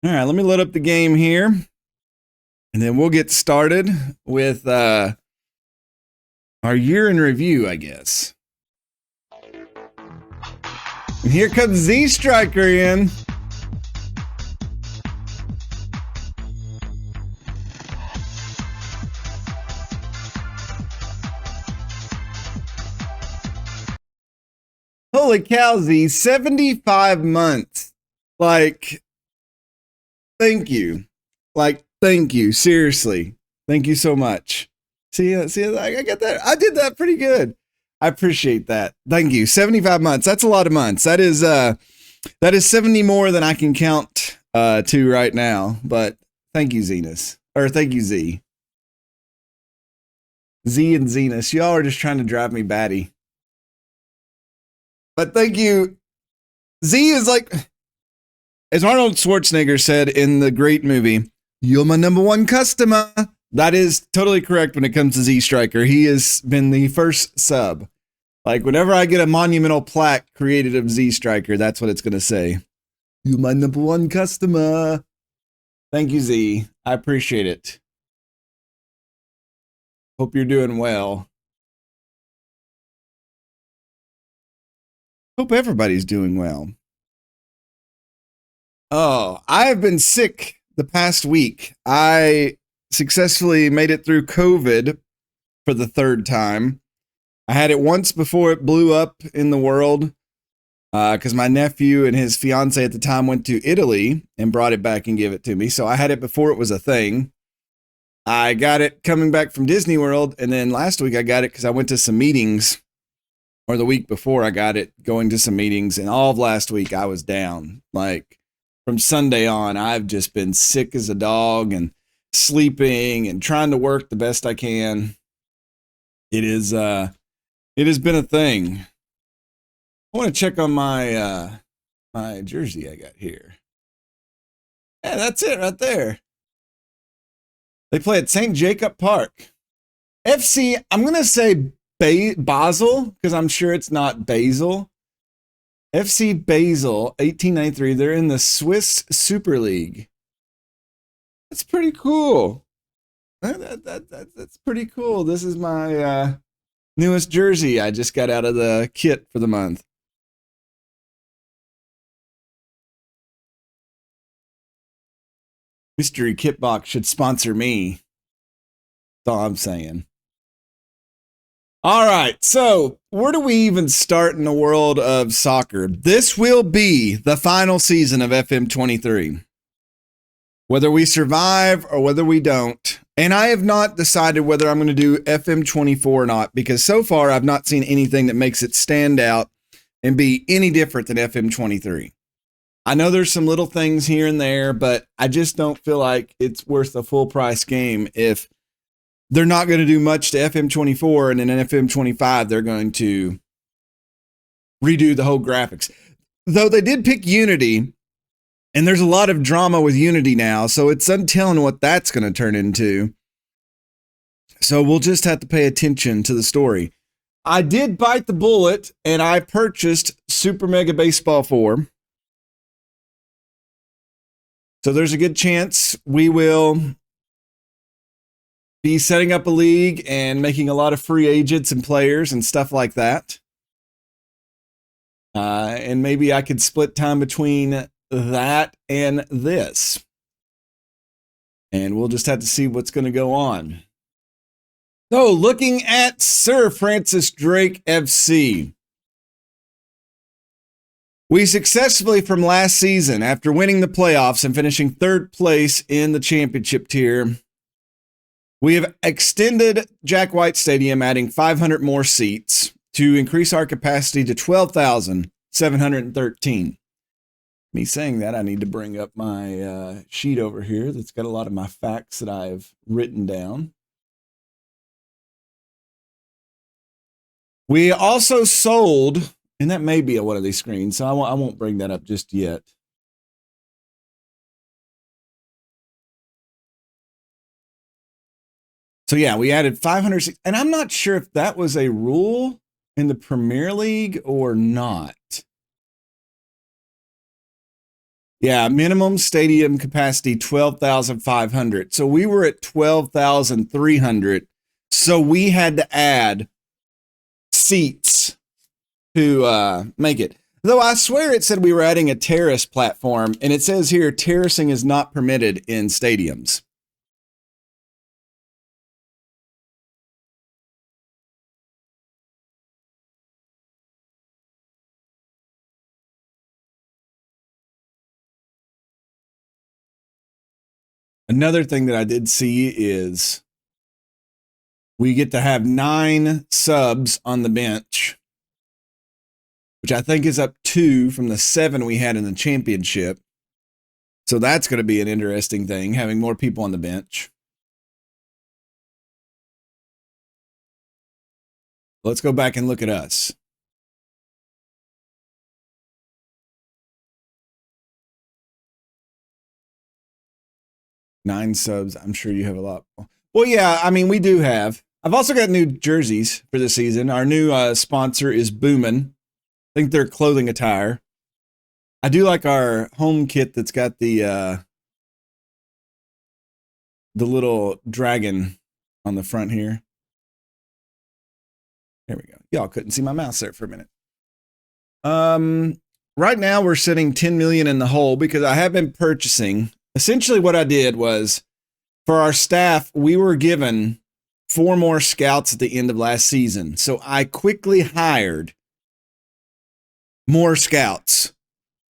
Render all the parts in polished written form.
All right, let me load up the game here, and then we'll get started with our year in review, I guess. And here comes Z Striker in. Holy cow, Z, 75 months. Like, thank you. Thank you. Seriously. Thank you so much. See, I get that. I did that pretty good. I appreciate that. Thank you. 75 months. That's a lot of months. That is 70 more than I can count to right now. But thank you, Zenas. Or thank you, Z. Z and Zenas. Y'all are just trying to drive me batty. But thank you. Z is like, as Arnold Schwarzenegger said in the great movie, "You're my number one customer." That is totally correct when it comes to Z Striker. He has been the first sub. Like, whenever I get a monumental plaque created of Z Striker, that's what it's going to say. "You're my number one customer." Thank you, Z. I appreciate it. Hope you're doing well. Hope everybody's doing well. Oh, I have been sick the past week. I successfully made it through COVID for the third time. I had it once before it blew up in the world because my nephew and his fiance at the time went to Italy and brought it back and gave it to me. So I had it before it was a thing. I got it coming back from Disney World, and then last week I got it because I went to some meetings, or the week before I got it going to some meetings, and all of last week I was down. Like, from Sunday on, I've just been sick as a dog and sleeping and trying to work the best I can. It has been a thing. I want to check on my my jersey I got here. Yeah, that's it right there. They play at St. Jacob Park. FC, I'm going to say Basel, because I'm sure it's not Basel. FC Basel, 1893. They're in the Swiss Super League. That's pretty cool. That's pretty cool. This is my newest jersey. I just got out of the kit for the month. Mystery Kit Box should sponsor me. That's all I'm saying. All right, so where do we even start in the world of soccer? This will be the final season of FM23. Whether we survive or whether we don't. And I have not decided whether I'm going to do FM24 or not, because so far I've not seen anything that makes it stand out and be any different than FM23. I know there's some little things here and there, but I just don't feel like it's worth a full price game if they're not going to do much to FM24, and in FM25 they're going to redo the whole graphics. Though they did pick Unity, and there's a lot of drama with Unity now, so it's untelling what that's going to turn into. So we'll just have to pay attention to the story. I did bite the bullet, and I purchased Super Mega Baseball 4. So there's a good chance we will be setting up a league and making a lot of free agents and players and stuff like that. And maybe I could split time between that and this. And we'll just have to see what's going to go on. So, looking at Sir Francis Drake FC. We successfully, from last season, after winning the playoffs and finishing third place in the championship tier, we have extended Jack White Stadium, adding 500 more seats to increase our capacity to 12,713. Me saying that, I need to bring up my sheet over here that's got a lot of my facts that I've written down. We also sold, and that may be on one of these screens, so I won't bring that up just yet. So yeah, we added 500, and I'm not sure if that was a rule in the Premier League or not. Yeah, minimum stadium capacity 12,500. So we were at 12,300. So we had to add seats to make it. Though I swear it said we were adding a terrace platform, and it says here terracing is not permitted in stadiums. Another thing that I did see is we get to have 9 subs on the bench, which I think is up 2 from the 7 we had in the championship. So that's going to be an interesting thing, having more people on the bench. Let's go back and look at us. Nine subs. I'm sure you have a lot. Well, yeah, I mean, we do have. I've also got new jerseys for this season. Our new sponsor is Boomin'. I think they're clothing attire. I do like our home kit that's got the little dragon on the front here. There we go. Y'all couldn't see my mouse there for a minute. Right now we're sitting 10 million in the hole because I have been purchasing. Essentially what I did was for our staff, we were given 4 more scouts at the end of last season. So I quickly hired more scouts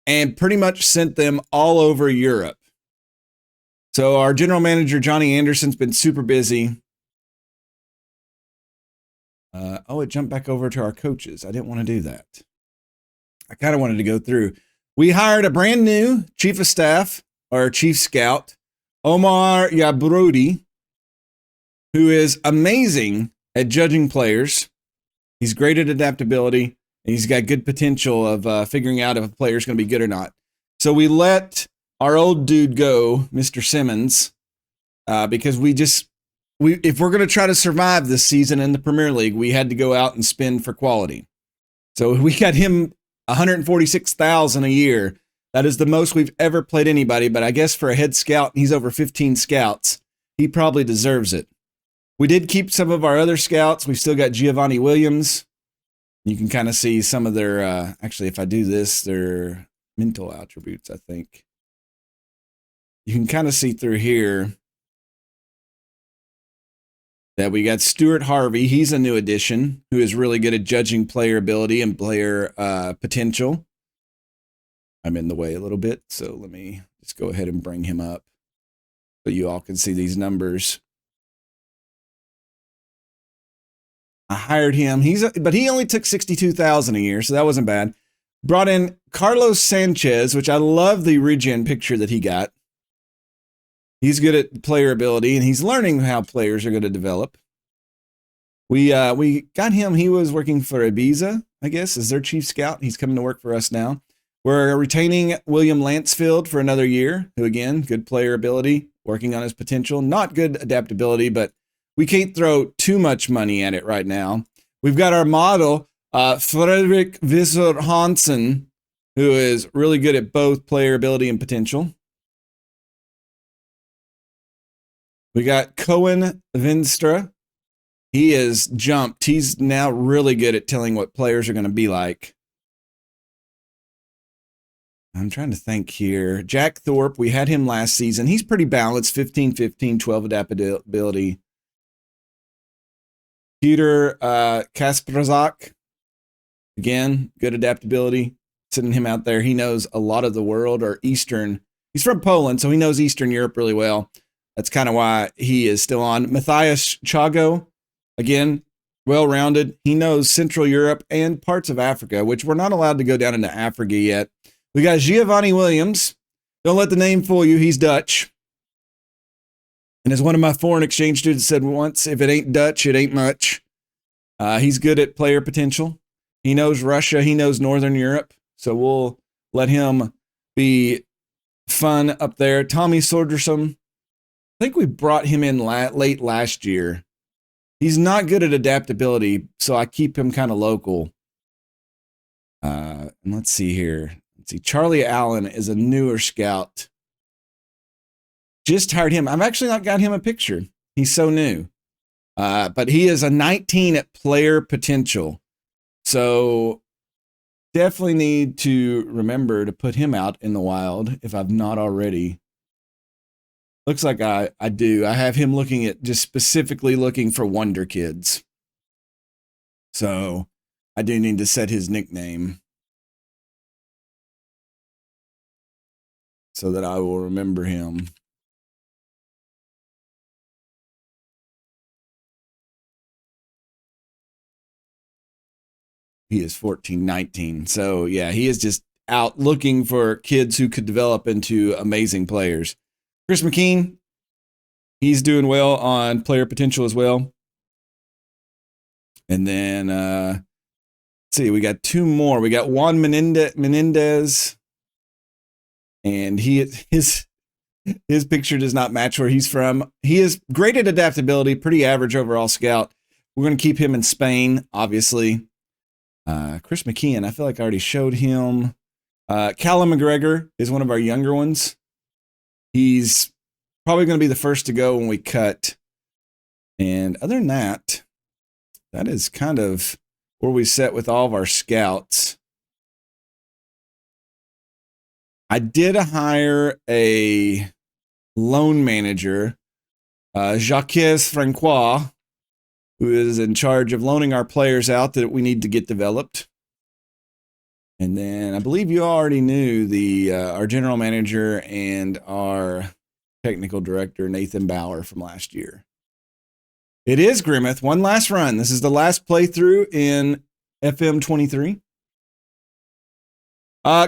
and pretty much sent them all over Europe. So our general manager, Johnny Anderson's been super busy. It jumped back over to our coaches. I didn't want to do that. I kind of wanted to go through. We hired a brand new chief of staff, or chief scout, Omar Yabrodi, who is amazing at judging players. He's great at adaptability, and he's got good potential of figuring out if a player is going to be good or not. So we let our old dude go, Mr. Simmons, because if we're going to try to survive this season in the Premier League, we had to go out and spend for quality. So we got him $146,000 a year. That is the most we've ever played anybody, but I guess for a head scout, he's over 15 scouts. He probably deserves it. We did keep some of our other scouts. We've still got Giovanni Williams. You can kind of see some of their, actually, if I do this, their mental attributes, I think. You can kind of see through here that we got Stuart Harvey. He's a new addition who is really good at judging player ability and player potential. I'm in the way a little bit, so let me just go ahead and bring him up so you all can see these numbers. I hired him. But he only took $62,000 a year, so that wasn't bad. Brought in Carlos Sanchez, which I love the regen picture that he got. He's good at player ability, and he's learning how players are going to develop. We got him. He was working for Ibiza, I guess, as their chief scout. He's coming to work for us now. We're retaining William Lansfield for another year, who, again, good player ability, working on his potential. Not good adaptability, but we can't throw too much money at it right now. We've got our model, Frederick Visser Hansen, who is really good at both player ability and potential. We got Cohen Vinstra. He has jumped. He's now really good at telling what players are going to be like. I'm trying to think here. Jack Thorpe, we had him last season. He's pretty balanced, 15, 15, 12 adaptability. Peter Kasperzak, again, good adaptability. Sending him out there. He knows a lot of the world, or Eastern. He's from Poland, so he knows Eastern Europe really well. That's kind of why he is still on. Matthias Chago, again, well-rounded. He knows Central Europe and parts of Africa, which we're not allowed to go down into Africa yet. We got Giovanni Williams. Don't let the name fool you. He's Dutch. And as one of my foreign exchange students said once, if it ain't Dutch, it ain't much. He's good at player potential. He knows Russia. He knows Northern Europe. So we'll let him be fun up there. Tommy Sorderson. I think we brought him in late last year. He's not good at adaptability, so I keep him kind of local. And let's see here. let's see. Charlie Allen is a newer scout. Just hired him. I've actually not got him a picture. He's so new. But he is a 19 at player potential. So definitely need to remember to put him out in the wild if I've not already. Looks like I do. I have him looking at just specifically looking for Wonder Kids. So I do need to set his nickname so that I will remember him. He is 14, 19. So yeah, he is just out looking for kids who could develop into amazing players. Chris McKean, he's doing well on player potential as well. And then, let's see, we got two more. We got Juan Menendez, and his picture does not match where he's from. He is great at adaptability, pretty average overall scout. We're going to keep him in Spain, obviously. Chris McKeon, I feel like I already showed him. Callum McGregor is one of our younger ones. He's probably going to be the first to go when we cut. And other than that, that is kind of where we set with all of our scouts. I did hire a loan manager, Jacques Francois, who is in charge of loaning our players out that we need to get developed. And then I believe you already knew our general manager and our technical director, Nathan Bauer, from last year. It is Grimmeth. One last run. This is the last playthrough in FM 23.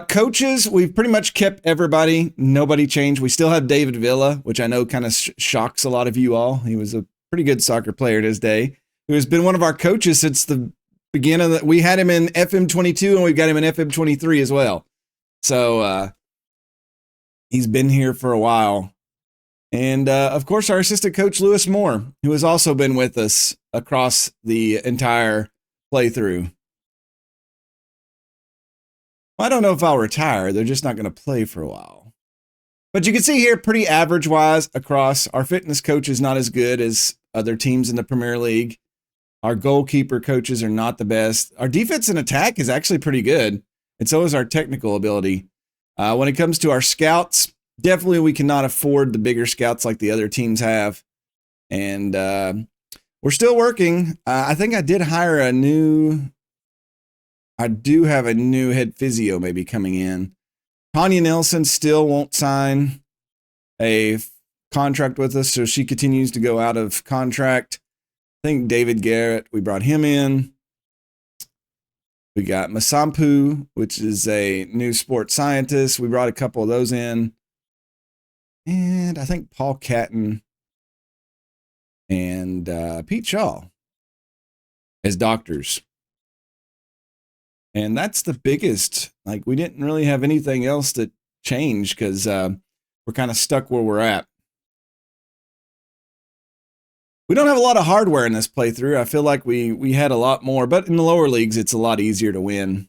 Coaches, we've pretty much kept everybody. Nobody changed. We still have David Villa, which I know kind of shocks a lot of you all. He was a pretty good soccer player in his day, who has been one of our coaches since the beginning of we had him in FM 22 and we've got him in FM 23 as well. So he's been here for a while. And of course, our assistant coach, Lewis Moore, who has also been with us across the entire playthrough. Well, I don't know if I'll retire. They're just not going to play for a while. But you can see here, pretty average-wise across. Our fitness coach is not as good as other teams in the Premier League. Our goalkeeper coaches are not the best. Our defense and attack is actually pretty good, and so is our technical ability. When it comes to our scouts, definitely we cannot afford the bigger scouts like the other teams have. And we're still working. I think I did hire I do have a new head physio maybe coming in. Tanya Nelson still won't sign a contract with us, so she continues to go out of contract. I think David Garrett, we brought him in. We got Masampu, which is a new sports scientist. We brought a couple of those in. And I think Paul Catton and Pete Shaw as doctors. And that's the biggest. Like, we didn't really have anything else that changed because we're kind of stuck where we're at. We don't have a lot of hardware in this playthrough. I feel like we had a lot more, but in the lower leagues, it's a lot easier to win.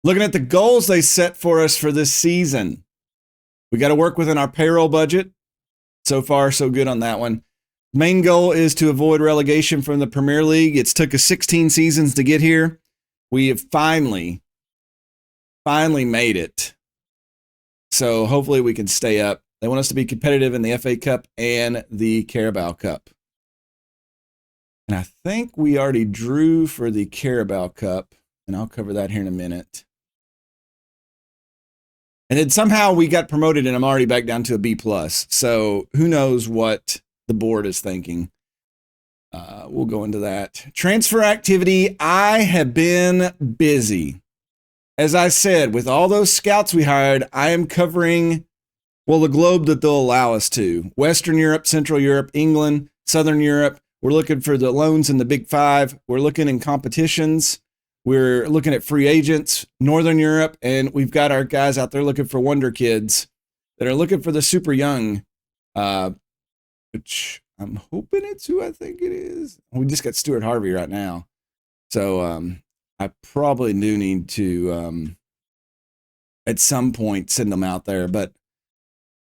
Looking at the goals they set for us for this season. We got to work within our payroll budget. So far, so good on that one. Main goal is to avoid relegation from the Premier League. It's took us 16 seasons to get here. We have finally made it. So hopefully we can stay up. They want us to be competitive in the FA Cup and the Carabao Cup. And I think we already drew for the Carabao Cup, and I'll cover that here in a minute. And then somehow we got promoted, and I'm already back down to a B+. So who knows what the board is thinking. We'll go into that. Transfer activity. I have been busy. As I said, with all those scouts we hired, I am covering, well, the globe that they'll allow us to. Western Europe, Central Europe, England, Southern Europe. We're looking for the loans in the Big Five. We're looking in competitions. We're looking at free agents, Northern Europe, and we've got our guys out there looking for wonder kids that are looking for the super young, which I'm hoping it's who I think it is. We just got Stuart Harvey right now. So I probably do need to at some point send them out there,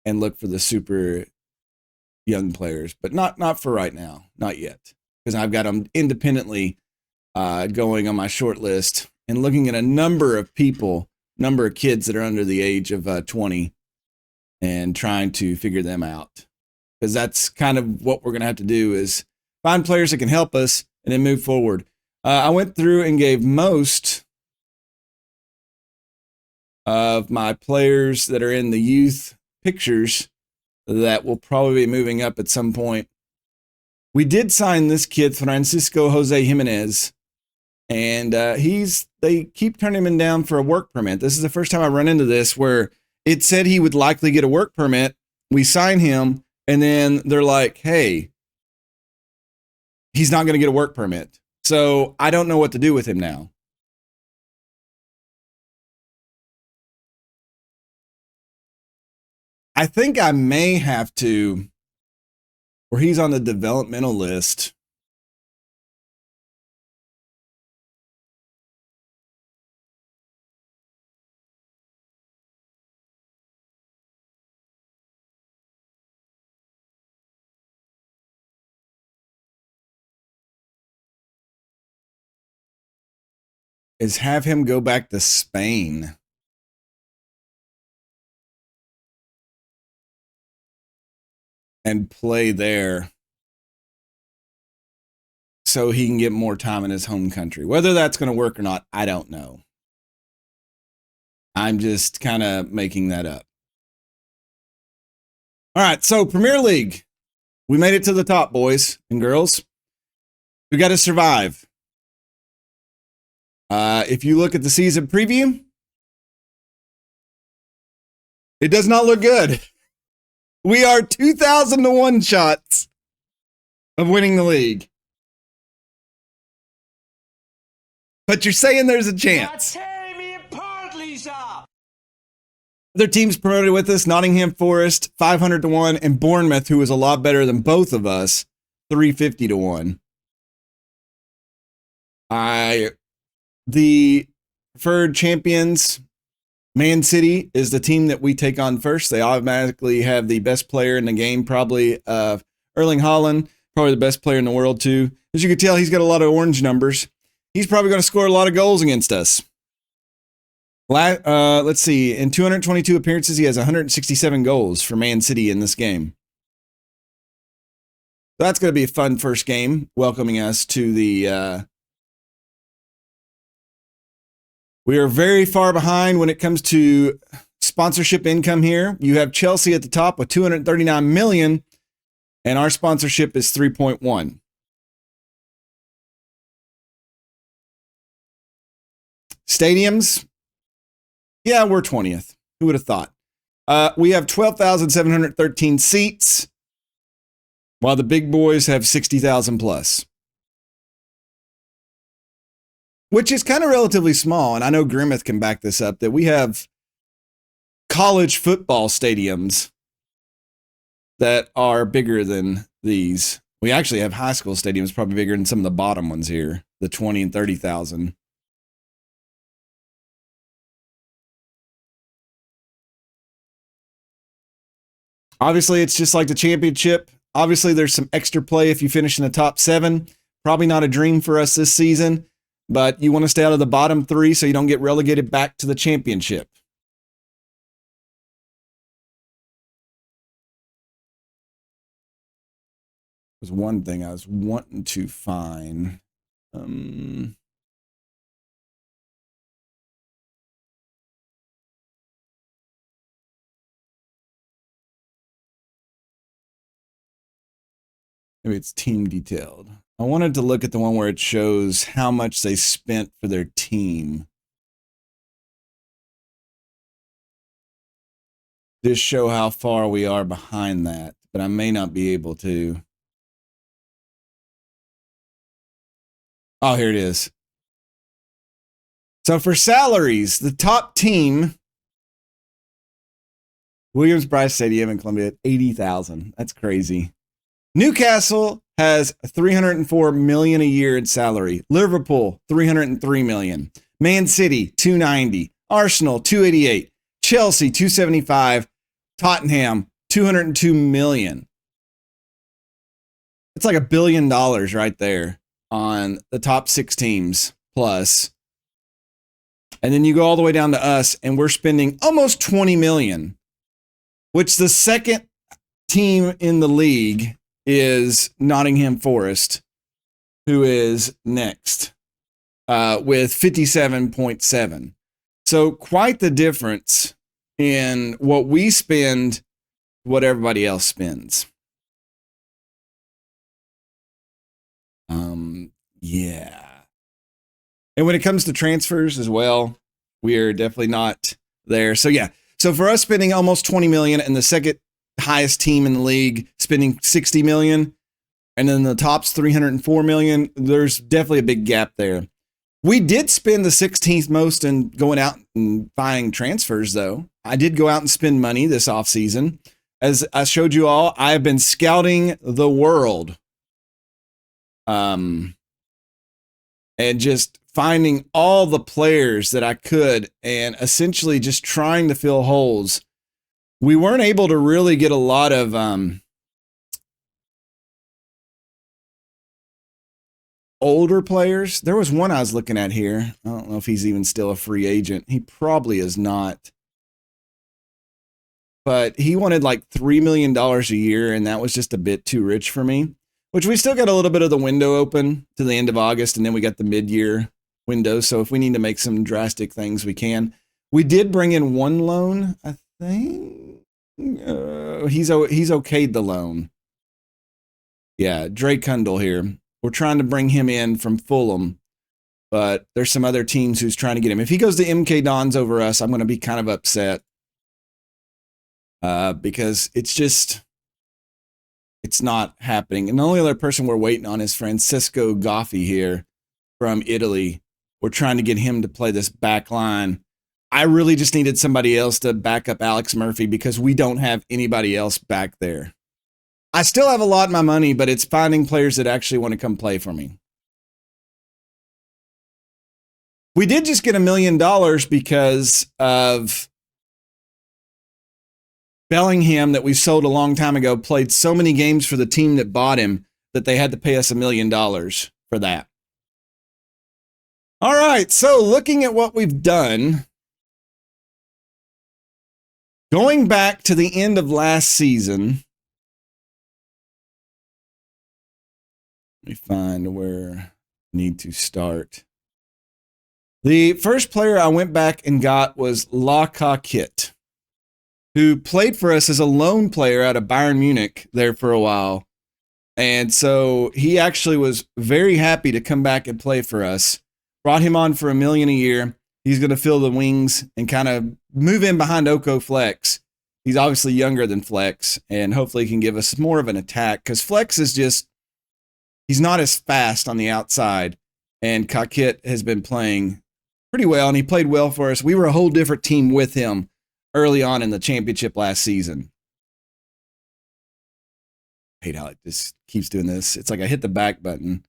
and look for the super young players, but not for right now, not yet, because I've got them independently going on my short list and looking at a number of kids that are under the age of 20 and trying to figure them out, because that's kind of what we're going to have to do is find players that can help us and then move forward. I went through and gave most of my players that are in the youth pictures that will probably be moving up at some point. We did sign this kid, Francisco Jose Jimenez, and they keep turning him down for a work permit. This is the first time I run into this where it said he would likely get a work permit. We sign him, and then they're like, hey, he's not going to get a work permit. So I don't know what to do with him now. I think I may have to, or he's on the developmental list. Is have him go back to Spain. And play there so he can get more time in his home country. Whether that's going to work or not, I don't know. I'm just kind of making that up. All right, so Premier League. We made it to the top, boys and girls. We got to survive. If you look at the season preview, it does not look good. We are 2,000 to 1 shots of winning the league. But you're saying there's a chance. Other teams promoted with us, Nottingham Forest, 500 to 1, and Bournemouth, who was a lot better than both of us, 350 to 1. The preferred champions, Man City, is the team that we take on first. They automatically have the best player in the game, probably Erling Haaland, probably the best player in the world too. As you can tell, he's got a lot of orange numbers. He's probably going to score a lot of goals against us. Let's see. In 222 appearances, he has 167 goals for Man City in this game. That's going to be a fun first game, welcoming us to the... We are very far behind when it comes to sponsorship income here. You have Chelsea at the top with 239 million, and our sponsorship is 3.1. Stadiums, yeah, we're 20th. Who would have thought? We have 12,713 seats, while the big boys have 60,000 plus. Which is kind of relatively small, and I know Grimmeth can back this up, that we have college football stadiums that are bigger than these. We actually have high school stadiums probably bigger than some of the bottom ones here, the 20 and 30,000. Obviously, it's just like the championship. Obviously, there's some extra play if you finish in the top 7. Probably not a dream for us this season. But you want to stay out of the bottom 3 so you don't get relegated back to the championship. There's one thing I was wanting to find. Maybe it's team detailed. I wanted to look at the one where it shows how much they spent for their team. Just show how far we are behind that, but I may not be able to. Oh, here it is. So for salaries, the top team, Williams-Brice Stadium in Columbia, 80,000. That's crazy. Newcastle has 304 million a year in salary. Liverpool, 303 million. Man City, 290. Arsenal, 288. Chelsea, 275. Tottenham, 202 million. It's like $1 billion right there on the top 6 teams plus. And then you go all the way down to us, and we're spending almost 20 million, which the second team in the league is Nottingham Forest, who is next with 57.7. So quite the difference in what we spend, what everybody else spends. Yeah. And when it comes to transfers as well, we are definitely not there. So yeah. So for us spending almost 20 million and the second highest team in the league spending 60 million, and then the top's 304 million, there's definitely a big gap there. We did spend the 16th most in going out and buying transfers, though. I did go out and spend money this offseason. As I showed you all, I have been scouting the world. And just finding all the players that I could and essentially just trying to fill holes. We weren't able to really get a lot of older players. There was one I was looking at here. I don't know if he's even still a free agent. He probably is not. But he wanted like $3 million a year, and that was just a bit too rich for me. Which we still got a little bit of the window open to the end of August, and then we got the mid-year window. So if we need to make some drastic things, we can. We did bring in one loan, I think. He's okayed the loan. Yeah, Drake Kundle here. We're trying to bring him in from Fulham, but there's some other teams who's trying to get him. If he goes to MK Dons over us, I'm going to be kind of upset because it's not happening. And the only other person we're waiting on is Francesco Goffi here from Italy. We're trying to get him to play this back line. I really just needed somebody else to back up Alex Murphy because we don't have anybody else back there. I still have a lot of my money, but it's finding players that actually want to come play for me. We did just get $1 million because of Bellingham that we sold a long time ago, played so many games for the team that bought him that they had to pay us $1 million for that. All right, so looking at what we've done, going back to the end of last season, let me find where I need to start. The first player I went back and got was Kit, who played for us as a loan player out of Bayern Munich there for a while. And so he actually was very happy to come back and play for us. Brought him on for $1 million a year. He's going to fill the wings and kind of move in behind Oko Flex. He's obviously younger than Flex, and hopefully he can give us more of an attack because Flex is just, he's not as fast on the outside. And Kakit has been playing pretty well, and he played well for us. We were a whole different team with him early on in the championship last season. I hate how it just keeps doing this. It's like I hit the back button.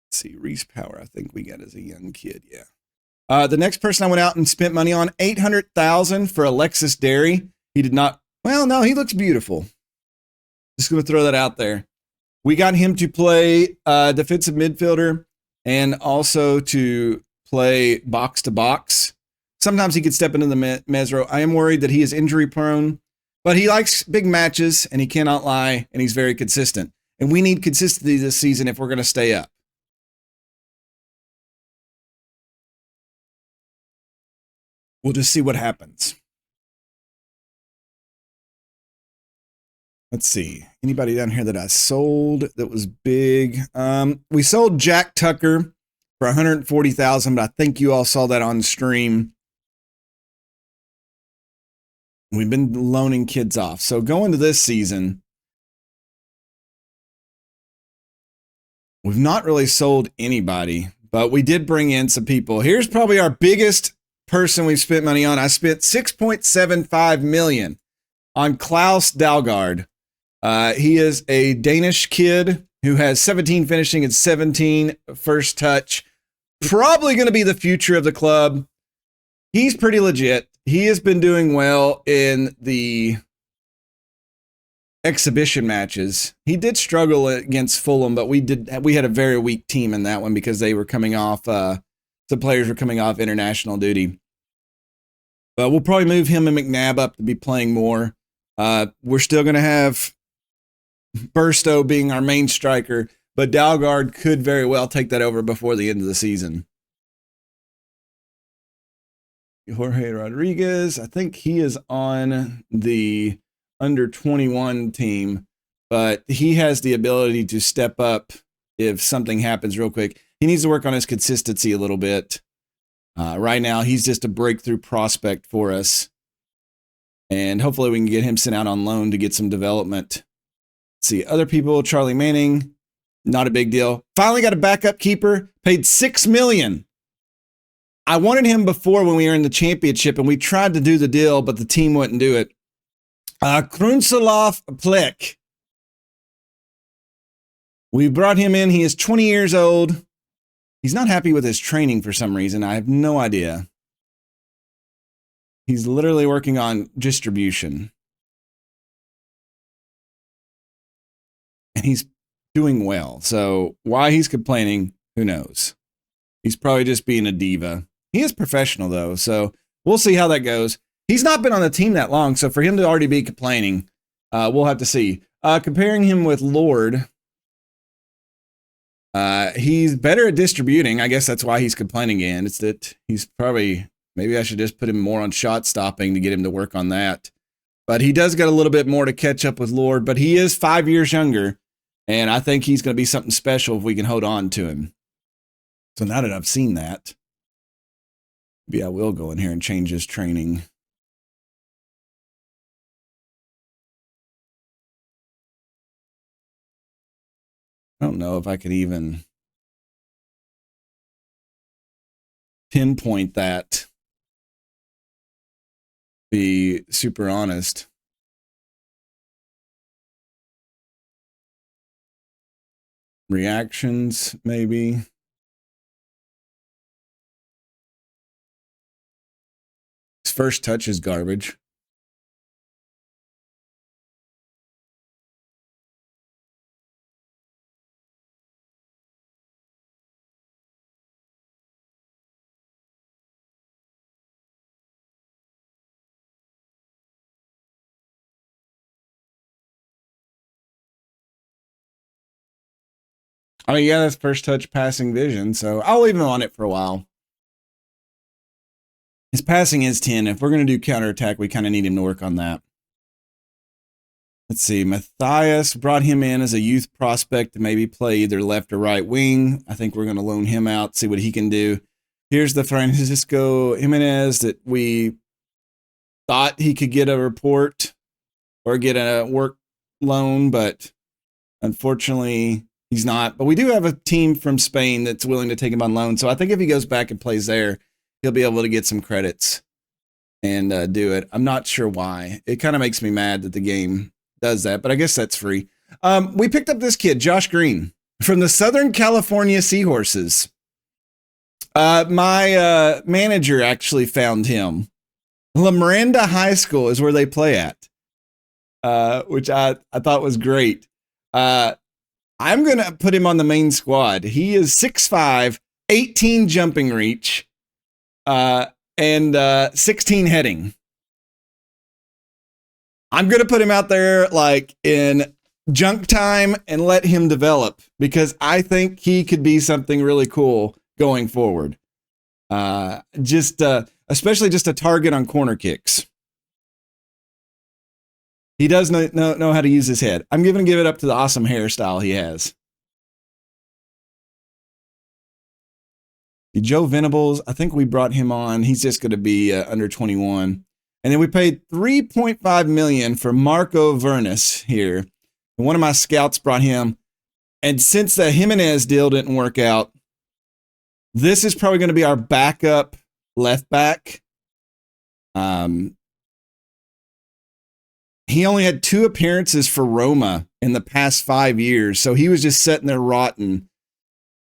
Let's see, Reese Power, I think we got as a young kid, yeah. The next person I went out and spent money on, $800,000 for Alexis Derry. He did not, well, no, he looks beautiful. Just going to throw that out there. We got him to play defensive midfielder and also to play box to box. Sometimes he could step into the Mesro. I am worried that he is injury prone, but he likes big matches and he cannot lie and he's very consistent. And we need consistency this season if we're going to stay up. We'll just see what happens. Let's see. Anybody down here that I sold that was big? We sold Jack Tucker for $140,000, but I think you all saw that on stream. We've been loaning kids off. So going to this season, we've not really sold anybody, but we did bring in some people. Here's probably our biggest person we've spent money on. I spent $6.75 million on Klaus Dalgaard. He is a Danish kid who has 17 finishing and 17 first touch. Probably going to be the future of the club. He's pretty legit. He has been doing well in the exhibition matches. He did struggle against Fulham, but we had a very weak team in that one because they were coming off, some players were coming off international duty. But we'll probably move him and McNabb up to be playing more. We're still going to have Burstow being our main striker, but Dalgard could very well take that over before the end of the season. Jorge Rodriguez, I think he is on the under 21 team, but he has the ability to step up if something happens real quick. He needs to work on his consistency a little bit. Right now, he's just a breakthrough prospect for us. And hopefully we can get him sent out on loan to get some development. Let's see, other people, Charlie Manning, not a big deal. Finally got a backup keeper, paid $6 million. I wanted him before when we were in the championship, and we tried to do the deal, but the team wouldn't do it. Krunselov Plek. We brought him in. He is 20 years old. He's not happy with his training for some reason. I have no idea. He's literally working on distribution. And he's doing well. So why he's complaining, who knows? He's probably just being a diva. He is professional, though, so we'll see how that goes. He's not been on the team that long, so for him to already be complaining, we'll have to see. Comparing him with Lord, he's better at distributing. I guess that's why he's complaining again. It's that he's probably, maybe I should just put him more on shot stopping to get him to work on that. But he does got a little bit more to catch up with Lord, but he is 5 years younger, and I think he's going to be something special if we can hold on to him. So now that I've seen that, maybe I will go in here and change his training. I don't know if I could even pinpoint that. Be super honest. Reactions, maybe. His first touch is garbage. I mean, yeah, that's first touch passing vision, so I'll leave him on it for a while. His passing is 10. If we're going to do counterattack, we kind of need him to work on that. Let's see. Matthias, brought him in as a youth prospect to maybe play either left or right wing. I think we're going to loan him out, see what he can do. Here's the Francisco Jimenez that we thought he could get a report or get a work loan, but unfortunately he's not. But we do have a team from Spain that's willing to take him on loan. So I think if he goes back and plays there, he'll be able to get some credits and do it. I'm not sure why. It kind of makes me mad that the game does that, but I guess that's free. We picked up this kid, Josh Green, from the Southern California Seahorses. My manager actually found him. La Miranda High School is where they play at, which I thought was great. I'm going to put him on the main squad. He is 6'5", 18 jumping reach, and 16 heading. I'm going to put him out there like in junk time and let him develop because I think he could be something really cool going forward. Especially just a target on corner kicks. He does know how to use his head. I'm going to give it up to the awesome hairstyle he has. Joe Venables, I think we brought him on. He's just going to be under 21. And then we paid $3.5 million for Marco Vernis here. And one of my scouts brought him. And since the Jimenez deal didn't work out, this is probably going to be our backup left back. he only had 2 appearances for Roma in the past 5 years. So he was just sitting there rotting.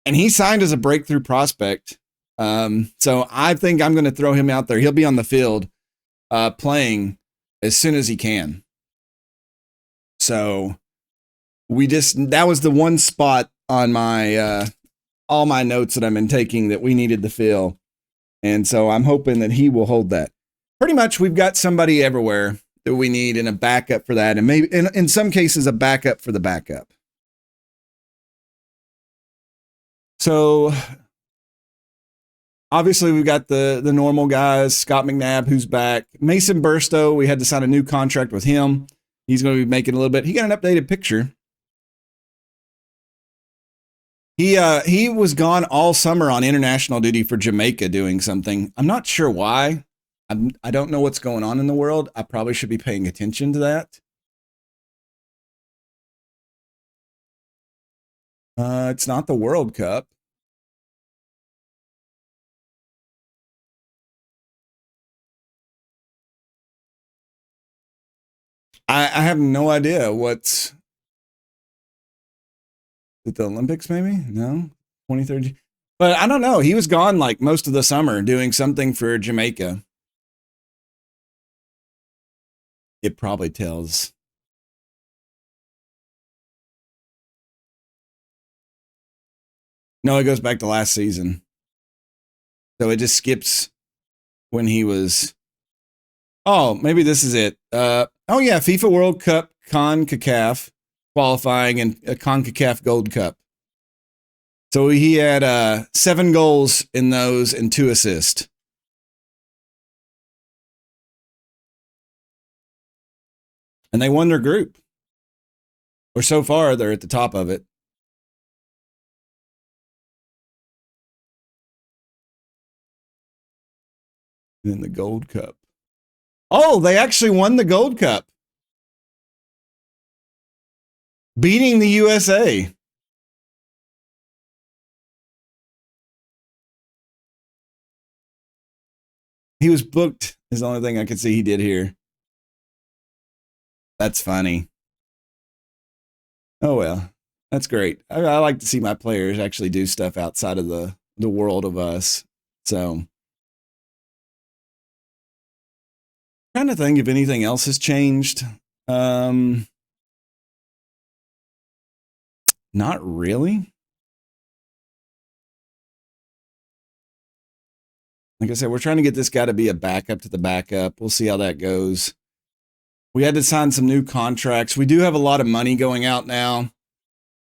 And he signed as a breakthrough prospect. So I think I'm going to throw him out there. He'll be on the field playing as soon as he can. So that was the one spot on my all my notes that I've been taking that we needed to fill. And so I'm hoping that he will hold that. Pretty much we've got somebody everywhere that we need and a backup for that. And maybe in some cases, a backup for the backup. So obviously we've got the normal guys, Scott McNabb, who's back. Mason Burstow, we had to sign a new contract with him. He's going to be making a little bit. He got an updated picture. He was gone all summer on international duty for Jamaica doing something. I'm not sure why. I don't know what's going on in the world. I probably should be paying attention to that. It's not the World Cup. I have no idea what's the Olympics, maybe? No? 2030. But I don't know. He was gone like most of the summer doing something for Jamaica. It probably tells. No, it goes back to last season. So it just skips when he was. Oh, maybe this is it. Oh, yeah. FIFA World Cup CONCACAF qualifying and a CONCACAF Gold Cup. So he had 7 goals in those and 2 assists. And they won their group. Or so far, they're at the top of it. And then the Gold Cup. Oh, they actually won the Gold Cup. Beating the USA. He was booked is the only thing I could see he did here. That's funny. Oh, well, that's great. I like to see my players actually do stuff outside of the world of us. So trying to think if anything else has changed. Not really. Like I said, we're trying to get this guy to be a backup to the backup. We'll see how that goes. We had to sign some new contracts. We do have a lot of money going out now.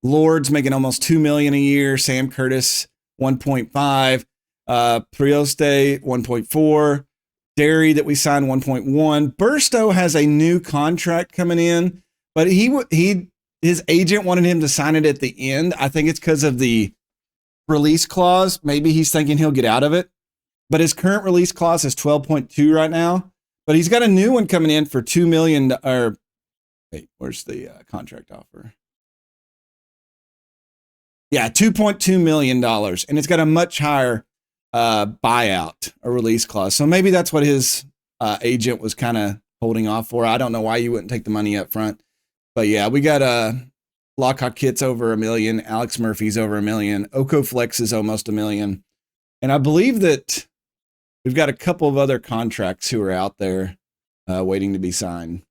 Lord's making almost $2 million a year. Sam Curtis, 1.5. Prioste, 1.4. Derry that we signed, 1.1. Burstow has a new contract coming in, but his agent wanted him to sign it at the end. I think it's because of the release clause. Maybe he's thinking he'll get out of it. But his current release clause is 12.2 right now. But he's got a new one coming in for $2 million. Or wait, where's the contract offer? Yeah, $2.2 million. And it's got a much higher buyout or release clause. So maybe that's what his agent was kind of holding off for. I don't know why you wouldn't take the money up front. But yeah, we got Lockhart Kit's over $1 million. Alex Murphy's over $1 million. Oko Flex is almost $1 million. And I believe that we've got a couple of other contracts who are out there waiting to be signed.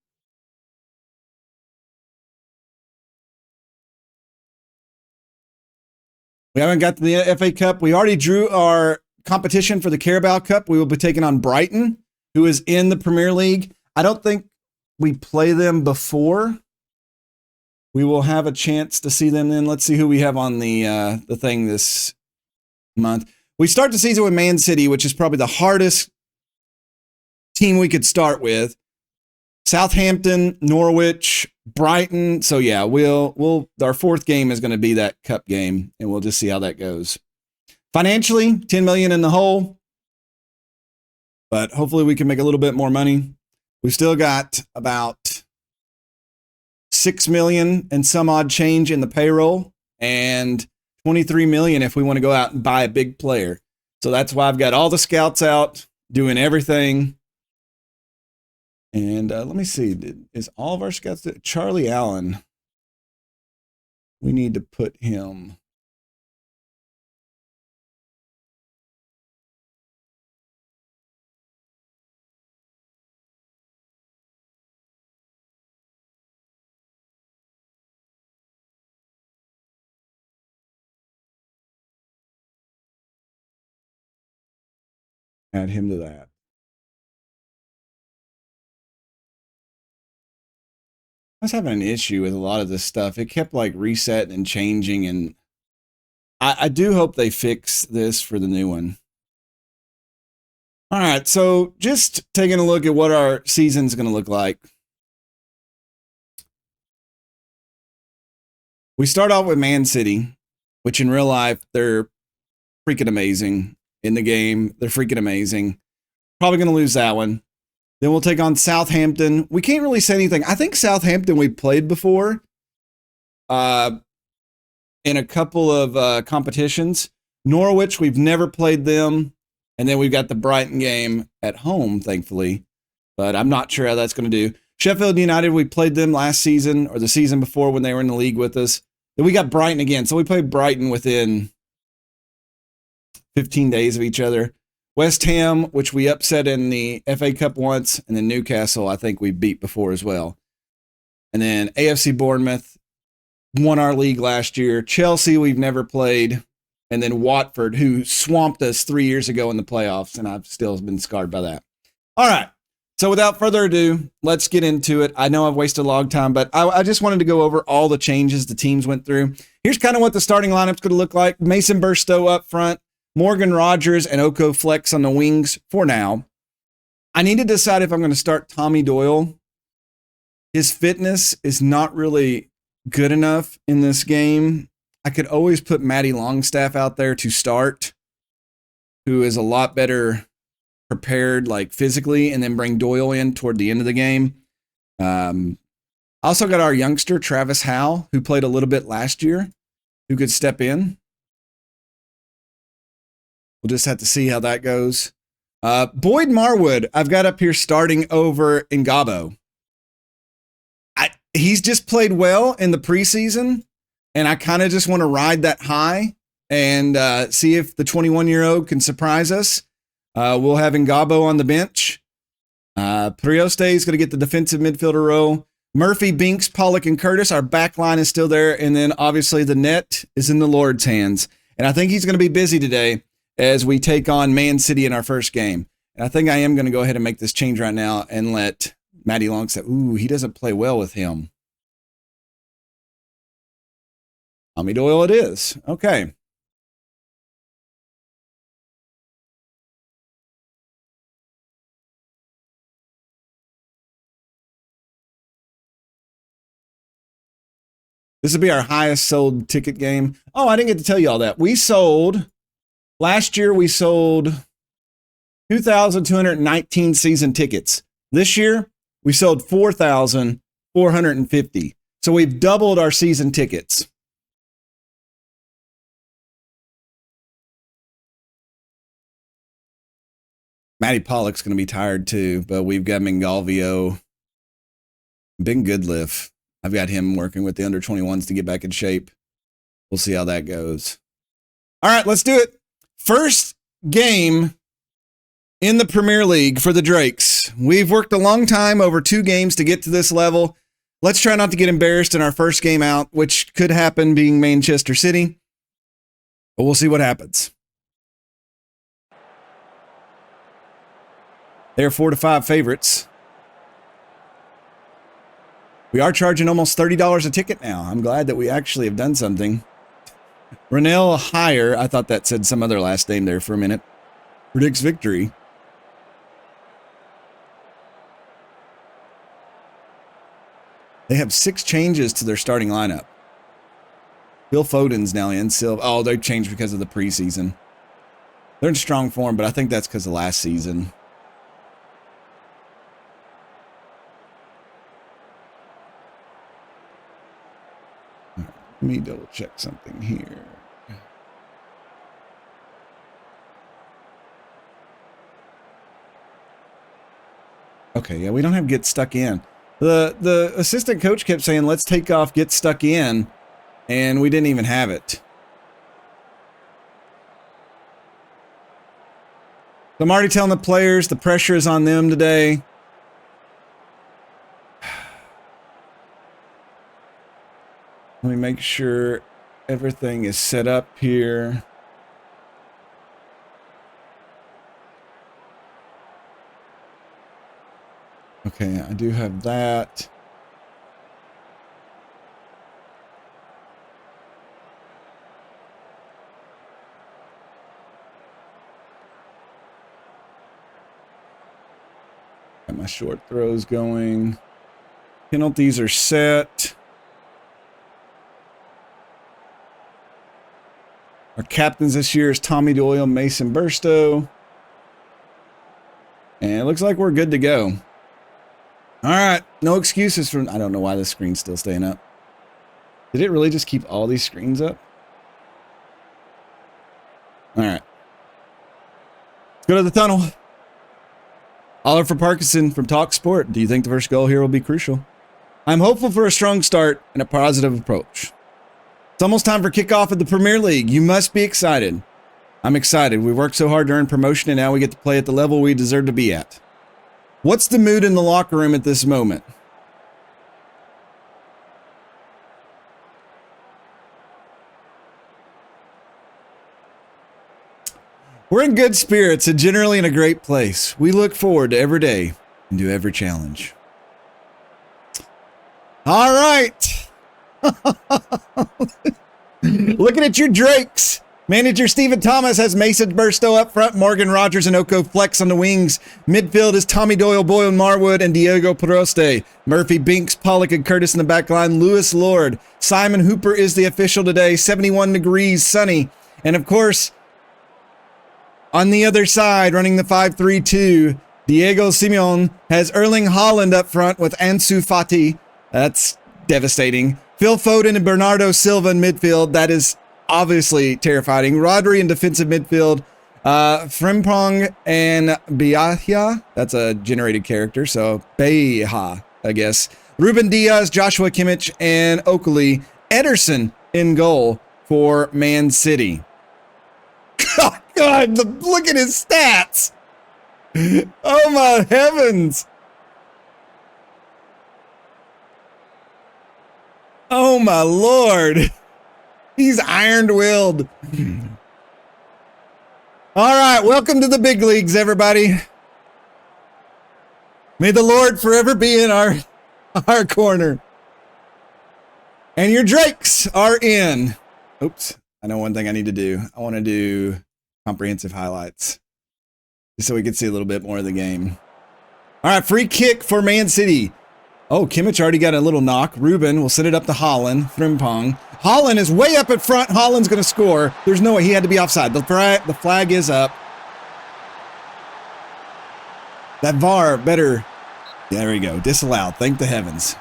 We haven't got to the FA Cup. We already drew our competition for the Carabao Cup. We will be taking on Brighton, who is in the Premier League. I don't think we play them before. We will have a chance to see them then. Let's see who we have on the thing this month. We start the season with Man City, which is probably the hardest team we could start with. Southampton, Norwich, Brighton. So yeah, we'll our fourth game is going to be that cup game, and we'll just see how that goes. Financially, $10 million in the hole, but hopefully we can make a little bit more money. We've still got about $6 million and some odd change in the payroll, and $23 million if we want to go out and buy a big player. So that's why I've got all the scouts out doing everything. And let me see. Is all of our scouts? Charlie Allen. We need to put him. Add him to that. I was having an issue with a lot of this stuff. It kept like resetting and changing, and I do hope they fix this for the new one. All right, so just taking a look at what our season's going to look like. We start off with Man City, which in real life, they're freaking amazing. In the game, they're freaking amazing. Probably going to lose that one. Then we'll take on Southampton. We can't really say anything. I think Southampton we played before in a couple of competitions. Norwich, we've never played them. And then we've got the Brighton game at home, thankfully. But I'm not sure how that's going to do. Sheffield United, we played them last season or the season before when they were in the league with us. Then we got Brighton again. So we played Brighton within 15 days of each other. West Ham, which we upset in the FA Cup once, and then Newcastle, I think we beat before as well. And then AFC Bournemouth won our league last year. Chelsea, we've never played. And then Watford, who swamped us 3 years ago in the playoffs, and I've still been scarred by that. All right. So without further ado, let's get into it. I know I've wasted a long time, but I just wanted to go over all the changes the teams went through. Here's kind of what the starting lineup's going to look like. Mason Burstow up front. Morgan Rogers and Oko Flex on the wings for now. I need to decide if I'm going to start Tommy Doyle. His fitness is not really good enough in this game. I could always put Matty Longstaff out there to start, who is a lot better prepared like physically, and then bring Doyle in toward the end of the game. Also got our youngster, Travis Howe, who played a little bit last year, who could step in. We'll just have to see how that goes. Boyd Marwood, I've got up here starting over Ngabo. He's just played well in the preseason, and I kind of just want to ride that high and see if the 21-year-old can surprise us. We'll have Ngabo on the bench. Prioste is going to get the defensive midfielder role. Murphy, Binks, Pollock, and Curtis. Our back line is still there, and then obviously the net is in the Lord's hands. And I think he's going to be busy today as we take on Man City in our first game. And I think I am going to go ahead and make this change right now and let Matty Longstaff. Ooh, he doesn't play well with him. Tommy Doyle it is. Okay. This will be our highest sold ticket game. Oh, I didn't get to tell you all that. Last year we sold 2,219 season tickets. This year we sold 4,450. So we've doubled our season tickets. Matty Pollock's going to be tired too, but we've got Mingalvio, Ben Goodliff. I've got him working with the under 21s to get back in shape. We'll see how that goes. All right, let's do it. First game in the Premier League for the Drakes. We've worked a long time, over 2 games to get to this level. Let's try not to get embarrassed in our first game out, which could happen being Manchester City. But we'll see what happens. They're 4-5 favorites. We are charging almost $30 a ticket now. I'm glad that we actually have done something. Renell Hire, I thought that said some other last name there for a minute, predicts victory. They have 6 changes to their starting lineup. Phil Foden's now in. Oh, they changed because of the preseason. They're in strong form, but I think that's because of last season. Let me double check something here. Okay, yeah, we don't have get stuck in. The assistant coach kept saying, let's take off, get stuck in, and we didn't even have it. So I'm already telling the players the pressure is on them today. Let me make sure everything is set up here. Okay, I do have that. Got my short throws going. Penalties are set. Our captains this year is Tommy Doyle, Mason Burstow. And it looks like we're good to go. All right, no excuses for... I don't know why this screen's still staying up. Did it really just keep all these screens up? All right. Let's go to the tunnel. Oliver for Parkinson from Talk Sport. Do you think the first goal here will be crucial? I'm hopeful for a strong start and a positive approach. It's almost time for kickoff of the Premier League. You must be excited. I'm excited. We worked so hard to earn promotion, and now we get to play at the level we deserve to be at. What's the mood in the locker room at this moment? We're in good spirits and generally in a great place. We look forward to every day and to every challenge. All right. Looking at your Drakes. Manager Stephen Thomas has Mason Burstow up front, Morgan Rogers and Oko Flex on the wings. Midfield is Tommy Doyle, Boyle Marwood, and Diego Peroste. Murphy, Binks, Pollock, and Curtis in the back line. Lewis Lord. Simon Hooper is the official today. 71 degrees, sunny. And of course, on the other side, running the 5-3-2, Diego Simeone has Erling Haaland up front with Ansu Fati. That's devastating. Phil Foden and Bernardo Silva in midfield. That is obviously terrifying. Rodri in defensive midfield. Frimpong and Biahia. That's a generated character, so Beha, I guess. Ruben Diaz, Joshua Kimmich, and Oakley. Ederson in goal for Man City. God, look at his stats. Oh my heavens. Oh my Lord. He's iron-willed. All right, welcome to the big leagues, everybody. May the Lord forever be in our corner. And your Drakes are in. Oops, I know one thing I need to do. I want to do comprehensive highlights, just so we can see a little bit more of the game. All right, free kick for Man City. Oh, Kimmich already got a little knock. Ruben will send it up to Haaland. Frimpong. Haaland is way up in front. Haaland's going to score. There's no way. He had to be offside. The flag is up. That VAR better. Yeah, there we go. Disallowed. Thank the heavens.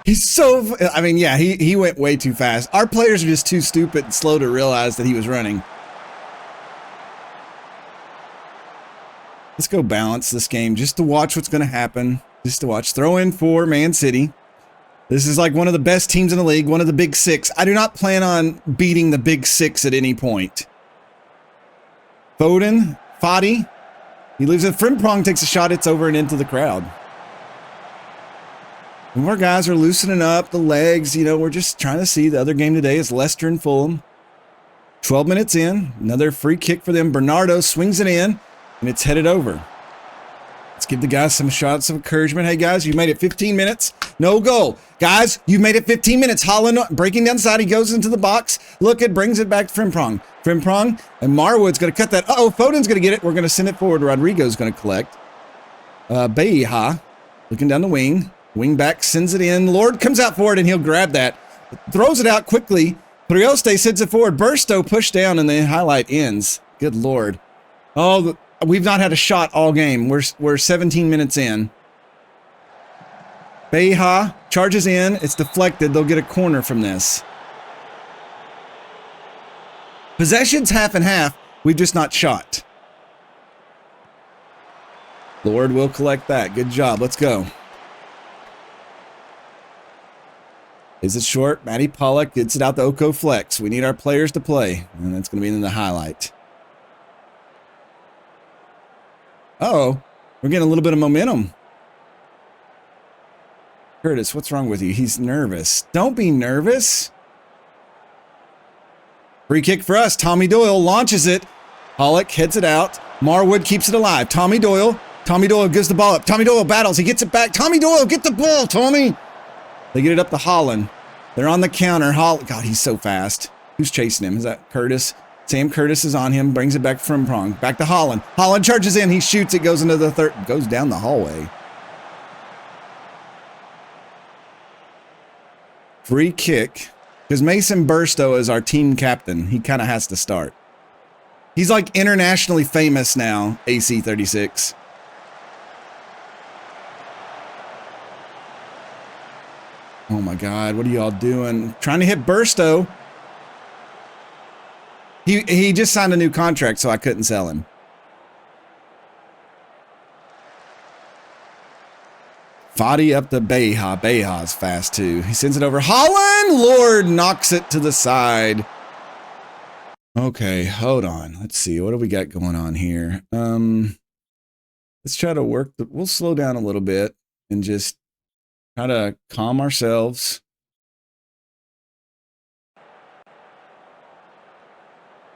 He's so... I mean, yeah, he went way too fast. Our players are just too stupid and slow to realize that he was running. Let's go balance this game just to watch what's going to happen. Just to watch. Throw in for Man City. This is like one of the best teams in the league, one of the big six. I do not plan on beating the big six at any point. Foden, Fati. He leaves it. Frimpong takes a shot. It's over and into the crowd. Some of our guys are loosening up the legs. You know, we're just trying to see. The other game today is Leicester and Fulham. 12 minutes in. Another free kick for them. Bernardo swings it in, and it's headed over. Let's give the guys some shots of encouragement. Hey, guys, you made it 15 minutes. No goal. Guys, you made it 15 minutes. Haaland breaking down the side. He goes into the box. Look, it brings it back to Frimpong. Frimpong and Marwood's going to cut that. Uh-oh, Foden's going to get it. We're going to send it forward. Rodrigo's going to collect. Beha looking down the wing. Wing back sends it in. Lord comes out for it, and he'll grab that. Throws it out quickly. Prioste sends it forward. Burstow pushed down, and the highlight ends. Good Lord. Oh, we've not had a shot all game. We're 17 minutes in. Beha charges in. It's deflected. They'll get a corner from this. Possession's half and half. We've just not shot. Lord will collect that. Good job. Let's go. Is it short? Matty Pollock gets it out to Oko Flex. We need our players to play. And that's going to be in the highlight. Uh-oh. We're getting a little bit of momentum. Curtis, what's wrong with you? He's nervous. Don't be nervous. Free kick for us. Tommy Doyle launches it. Pollock heads it out. Marwood keeps it alive. Tommy Doyle. Tommy Doyle gives the ball up. Tommy Doyle battles. He gets it back. Tommy Doyle, get the ball, Tommy. They get it up to Holland. They're on the counter. God, he's so fast. Who's chasing him? Is that Curtis? Sam Curtis is on him. Brings it back from Prong. Back to Holland. Holland charges in. He shoots. It goes into the third. Goes down the hallway. Free kick. Because Mason Burstow is our team captain. He kind of has to start. He's like internationally famous now, AC36. Oh my God, what are y'all doing? Trying to hit Burstow. He just signed a new contract, so I couldn't sell him. Fadi up to Beha. Beha's fast too. He sends it over. Holland! Lord knocks it to the side. Okay, hold on. Let's see. What do we got going on here? Let's try to work. We'll slow down a little bit and just try to calm ourselves.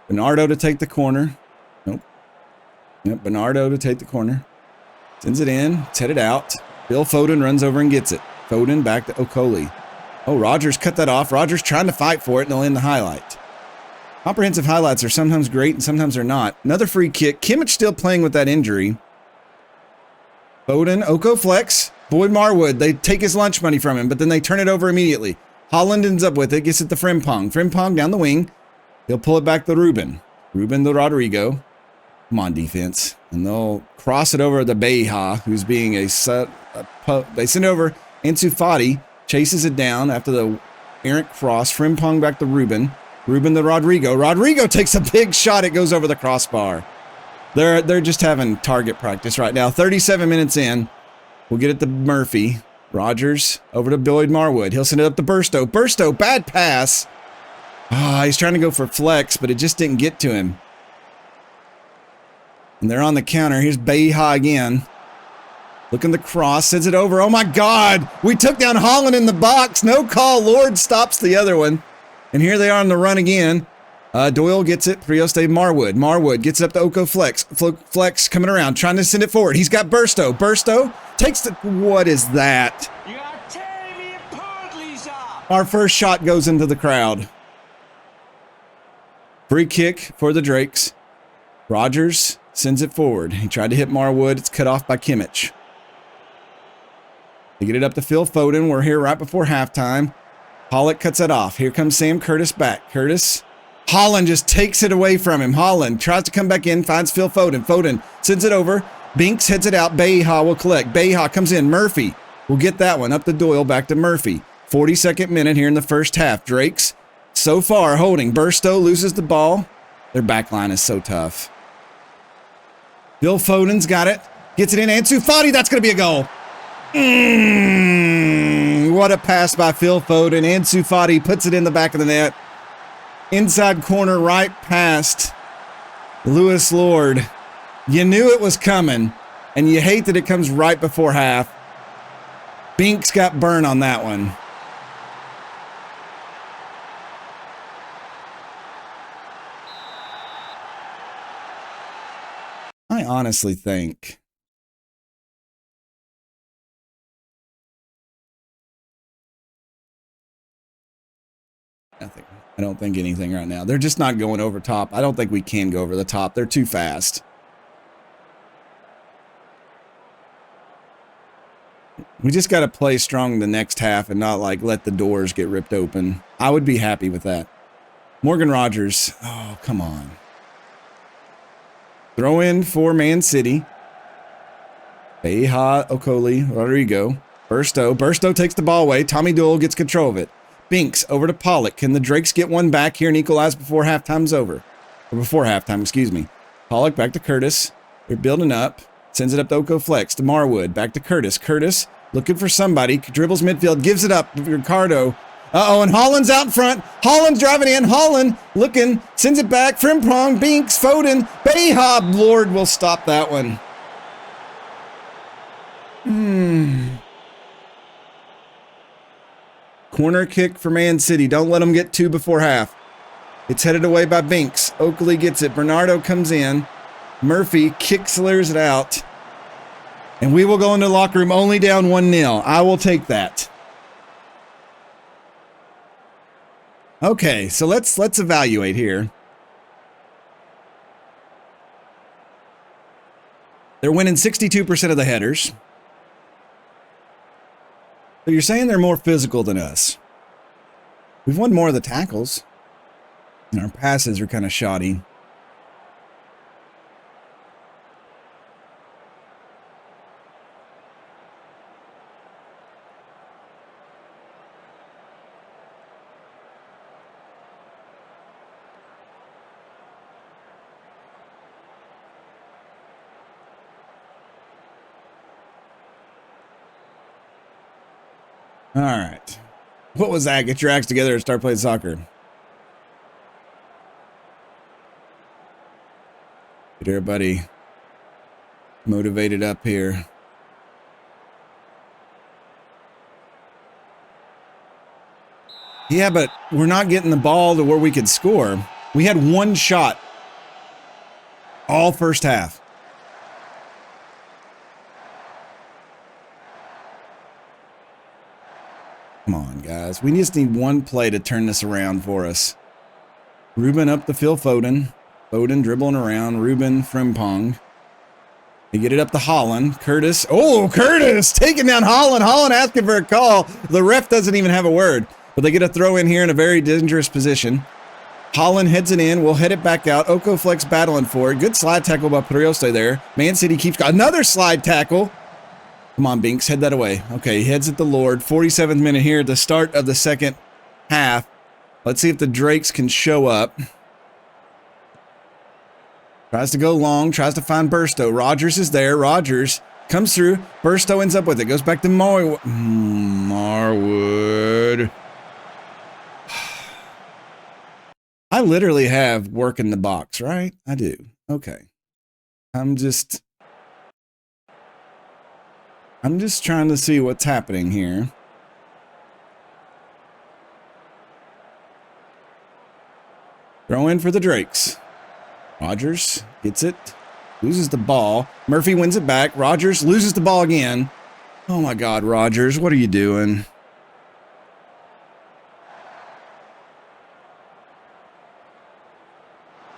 Bernardo to take the corner. Nope. Yep, Bernardo to take the corner. Sends it in. It's headed out. Bill Foden runs over and gets it. Foden back to Okoli. Oh, Rogers cut that off. Rogers trying to fight for it, and they'll end the highlight. Comprehensive highlights are sometimes great and sometimes they're not. Another free kick. Kimmich still playing with that injury. Foden, Oko Flex, Boyd Marwood. They take his lunch money from him, but then they turn it over immediately. Holland ends up with it, gets it to Frimpong. Frimpong down the wing. He'll pull it back to Ruben. Ruben to Rodrigo. Come on, defense. And they'll cross it over to Beha, who's being they send over Ansu Fati, chases it down after the errant cross. Frimpong back to Ruben. Ruben to Rodrigo. Rodrigo takes a big shot. It goes over the crossbar. They're just having target practice right now. 37 minutes in. We'll get it to Murphy. Rogers over to Boyd Marwood. He'll send it up to Burstow. Burstow, bad pass. He's trying to go for flex, but it just didn't get to him. And they're on the counter. Here's Beha again. Looking the cross, sends it over. Oh my God! We took down Holland in the box. No call. Lord stops the other one. And here they are on the run again. Doyle gets it. Prioste Marwood. Marwood gets it up to Oko Flex. Flex coming around, trying to send it forward. He's got Burstow. Burstow takes the... What is that? Our first shot goes into the crowd. Free kick for the Drakes. Rogers sends it forward. He tried to hit Marwood. It's cut off by Kimmich. They get it up to Phil Foden. We're here right before halftime. Pollock cuts it off. Here comes Sam Curtis back. Curtis. Holland just takes it away from him. Holland tries to come back in, finds Phil Foden. Foden sends it over. Binks heads it out. Beha will collect. Beha comes in. Murphy will get that one. Up to Doyle, back to Murphy. 42nd minute here in the first half. Drakes so far holding. Burstow loses the ball. Their back line is so tough. Phil Foden's got it. Gets it in. Ansu Fati. That's going to be a goal. What a pass by Phil Foden. Ansu Fati puts it in the back of the net. Inside corner right past Lewis Lord. You knew it was coming, and you hate that it comes right before half. Binks got burned on that one. I honestly think... Nothing. I don't think anything right now. They're just not going over top. I don't think we can go over the top. They're too fast. We just got to play strong the next half and not like let the doors get ripped open. I would be happy with that. Morgan Rogers. Oh, come on. Throw in for Man City. Beha, Okoli, Rodrigo. Burstow. Burstow takes the ball away. Tommy Doyle gets control of it. Binks over to Pollock. Can the Drakes get one back here and equalize before halftime's over? Or before halftime, excuse me. Pollock back to Curtis. They're building up. Sends it up to Oko Flex, to Marwood, back to Curtis. Curtis looking for somebody, dribbles midfield, gives it up, Ricardo. Uh-oh, and Holland's out in front. Holland's driving in. Holland looking, sends it back. Frimpong, Binks, Foden, Bayhob. Lord will stop that one. Corner kick for Man City. Don't let them get 2 before half. It's headed away by Binks. Oakley gets it. Bernardo comes in. Murphy kick-slurs it out. And we will go into the locker room only down 1-0. I will take that. Okay, so let's evaluate here. They're winning 62% of the headers. So you're saying they're more physical than us. We've won more of the tackles. And our passes are kind of shoddy. All right. What was that? Get your acts together and start playing soccer. Get everybody motivated up here. Yeah, but we're not getting the ball to where we could score. We had 1 shot all first half. Come on, guys. We just need 1 play to turn this around for us. Ruben up to Phil Foden. Foden dribbling around. Ruben Frimpong. They get it up to Holland. Curtis. Oh, Curtis taking down Holland. Holland asking for a call. The ref doesn't even have a word. But they get a throw in here in a very dangerous position. Holland heads it in. We'll head it back out. Oko Flex battling for it. Good slide tackle by Prioste there. Man City keeps got another slide tackle. Come on, Binks, head that away. Okay, he heads at the Lord. 47th minute here at the start of the second half. Let's see if the Drakes can show up. Tries to go long, tries to find Burstow. Rogers is there. Rogers comes through. Burstow ends up with it. Goes back to Marwood. I literally have work in the box, right? I do. Okay. I'm just trying to see what's happening here. Throw in for the Drakes. Rogers gets it. Loses the ball. Murphy wins it back. Rogers loses the ball again. Oh my God, Rogers, what are you doing?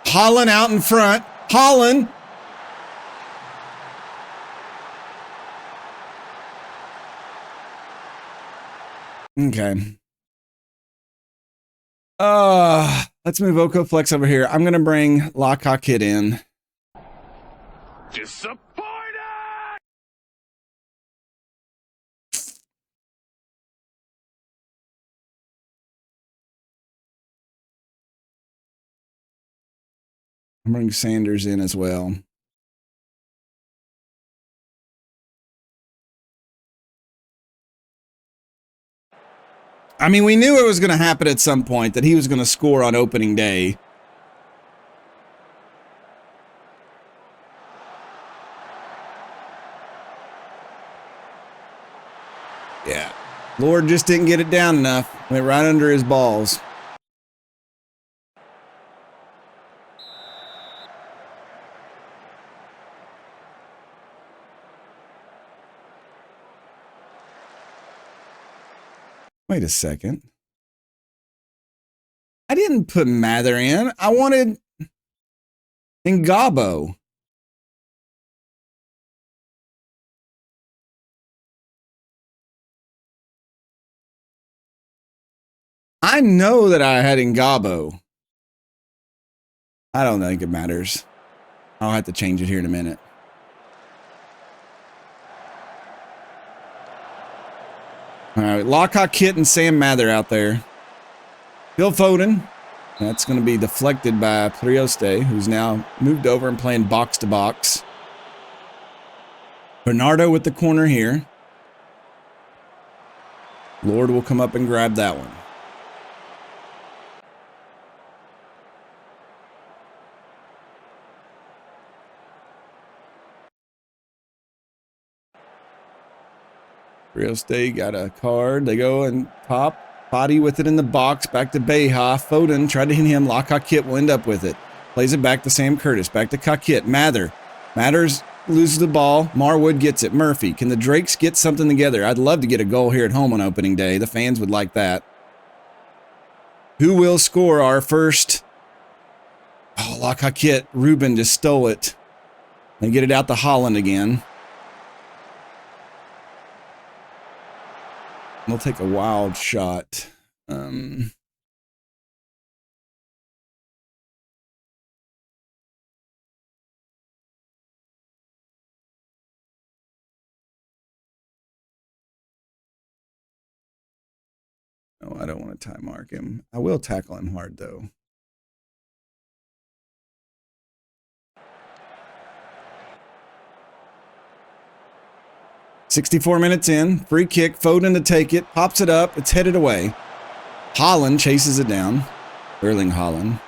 Holland out in front. Holland. Okay. Let's move Oko Flex over here. I'm gonna bring Laka Kid in. Disappointed! I'm bringing Sanders in as well. I mean, we knew it was going to happen at some point, that he was going to score on opening day. Yeah. Lord just didn't get it down enough. Went right under his balls. Wait a second. I didn't put Mather in. I wanted Ngabo. I know that I had Ngabo. I don't think it matters. I'll have to change it here in a minute. All right, Lockhart Kit and Sam Mather out there. Phil Foden. That's going to be deflected by Prioste, who's now moved over and playing box to box. Bernardo with the corner here. Lord will come up and grab that one. Real Estate got a card. They go and pop. Body with it in the box. Back to Beha. Foden tried to hit him. La Coquette will end up with it. Plays it back to Sam Curtis. Back to Coquette. Mathers loses the ball. Marwood gets it. Murphy. Can the Drakes get something together? I'd love to get a goal here at home on opening day. The fans would like that. Who will score our first? Oh, La Coquette. Ruben just stole it. They get it out to Holland again. We'll take a wild shot. Oh, I don't want to time mark him. I will tackle him hard, though. "64 minutes in, free kick, Foden to take it, pops it up, it's headed away. Holland chases it down. Erling Holland.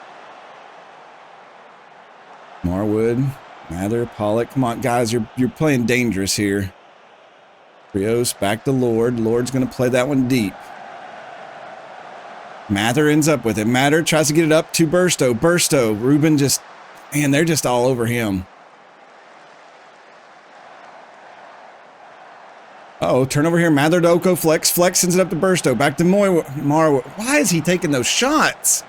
Marwood, Mather, Pollock. Come on, guys, you're playing dangerous here. Rios back to Lord. Lord's going to play that one deep. Mather ends up with it. Mather tries to get it up to Burstow. Burstow, Ruben just, man, they're just all over him. Uh-oh, turnover here. Mather to Oko Flex. Flex sends it up to Burstow. Back to Marwood. Why is he taking those shots?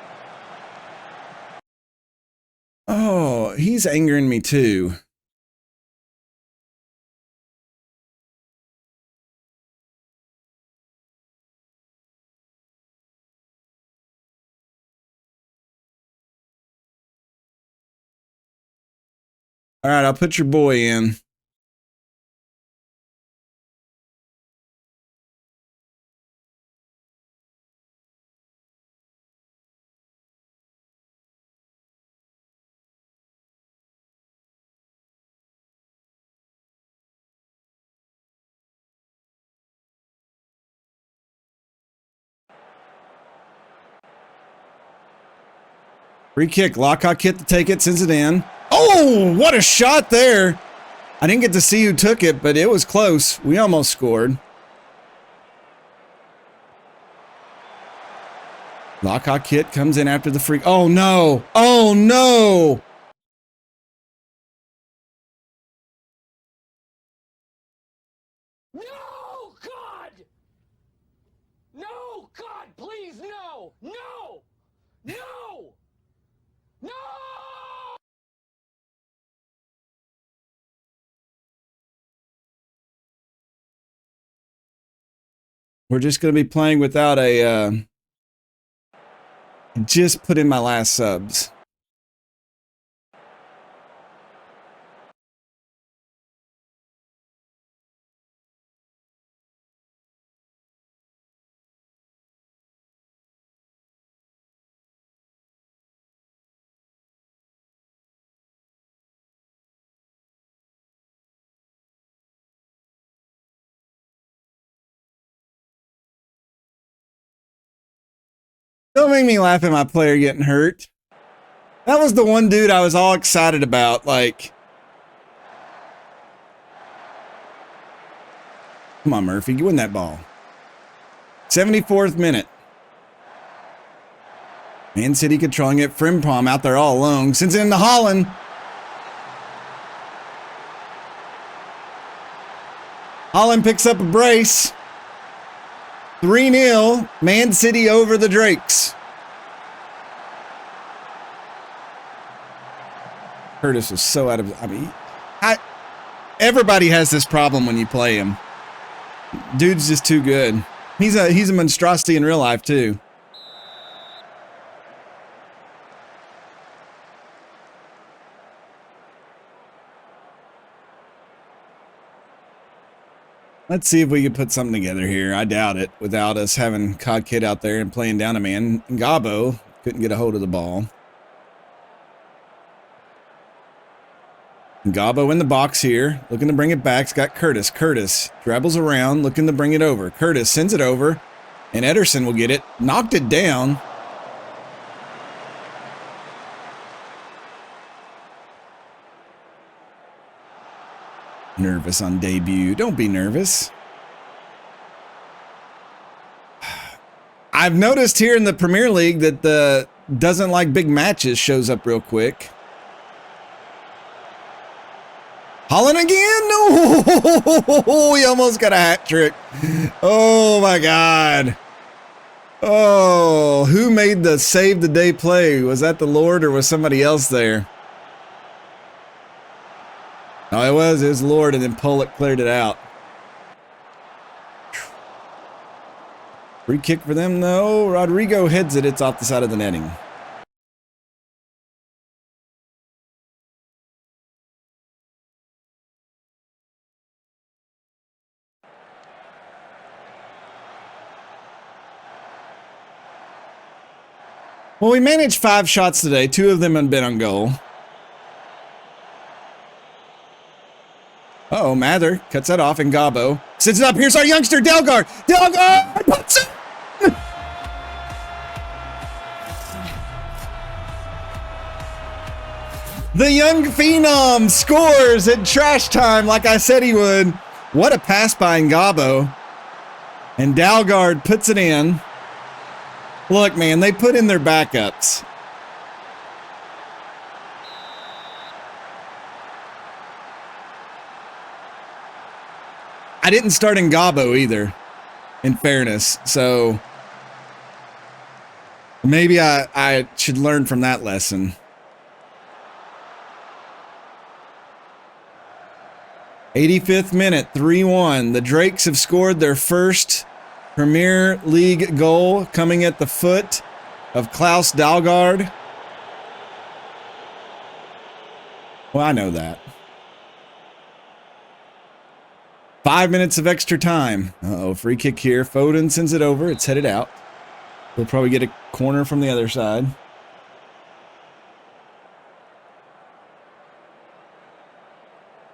Oh, he's angering me too. All right, I'll put your boy in. Free kick. Lockout hit to take it, sends it in. Oh, what a shot there. I didn't get to see who took it, but it was close. We almost scored. Lockout Kit comes in after the free. Oh, no. Oh, no. No, God. No, God, please, no. No. No. No. We're just going to be playing without a... just put in my last subs. Don't make me laugh at my player getting hurt. That was the one dude I was all excited about. Like, come on, Murphy, you win that ball. 74th minute. Man City controlling it. Frimpong out there all alone. Sends it into Holland. Holland picks up a brace. 3-0. Man City over the Drakes. Curtis was so out of... I mean, everybody has this problem when you play him. Dude's just too good. He's a monstrosity in real life, too. Let's see if we can put something together here. I doubt it without us having Cod Kid out there and playing down a man. Gabo couldn't get a hold of the ball. Gabo in the box here, looking to bring it back. It's got Curtis. Curtis dribbles around, looking to bring it over. Curtis sends it over, and Ederson will get it. Knocked it down. Nervous on debut. Don't be nervous. I've noticed here in the Premier League that the doesn't like big matches shows up real quick. Holland again? No! He almost got a hat trick. Oh my God. Oh, who made the save the day play? Was that the Lord or was somebody else there? Oh, it was Lord, and then Pollock cleared it out. Free kick for them, though. Rodrigo heads it. It's off the side of the netting. Well, we managed 5 shots today. 2 of them had been on goal. Uh-oh, Mather cuts that off, and Gabo sits it up. Here's our youngster, Delgard. Delgard puts it! The young phenom scores at trash time like I said he would. What a pass by Ngabo. And Dalgard puts it in. Look, man, they put in their backups. I didn't start Ngabo either, in fairness. So maybe I should learn from that lesson. 85th minute, 3-1. The Drakes have scored their first Premier League goal, coming at the foot of Klaus Dalgard. Well, I know that. 5 minutes of extra time. Uh-oh, free kick here. Foden sends it over. It's headed out. We'll probably get a corner from the other side.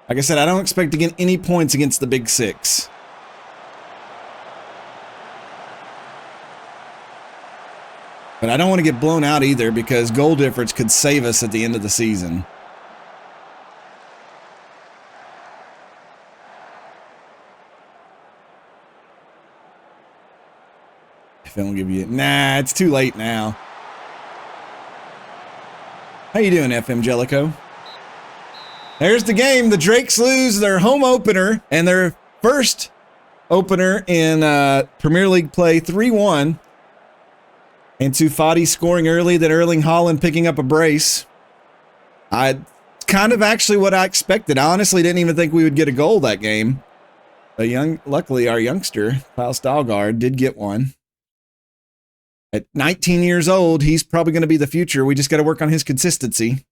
Like I said, I don't expect to get any points against the Big Six. But I don't want to get blown out either because goal difference could save us at the end of the season. If I don't give you... Nah, it's too late now. How you doing, FM Jellico? There's the game. The Drakes lose their home opener and their first opener in Premier League play, 3-1. And Fati scoring early, then Erling Haaland picking up a brace. Kind of actually what I expected. I honestly didn't even think we would get a goal that game. But luckily, our youngster, Klaus Dalgard, did get one. At 19 years old, he's probably going to be the future. We just got to work on his consistency.